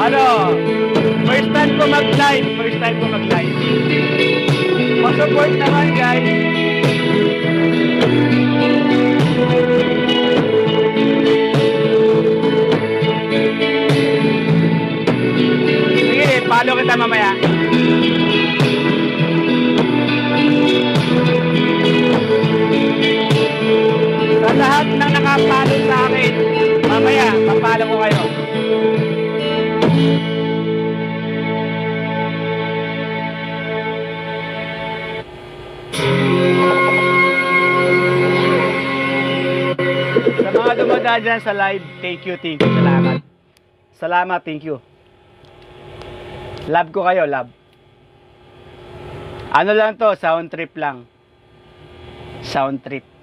Ano? First time ko mag-live. First time ko mag-live. Pa-support naman, guys. Sige, follow kita mamaya. Sa lahat ng nakapalo sa akin, mamaya, papalo ko kayo. Sa mga dumadaan dyan sa live, thank you, salamat. Salamat, thank you. Love ko kayo, love. Ano lang to, sound trip lang. Sound trip.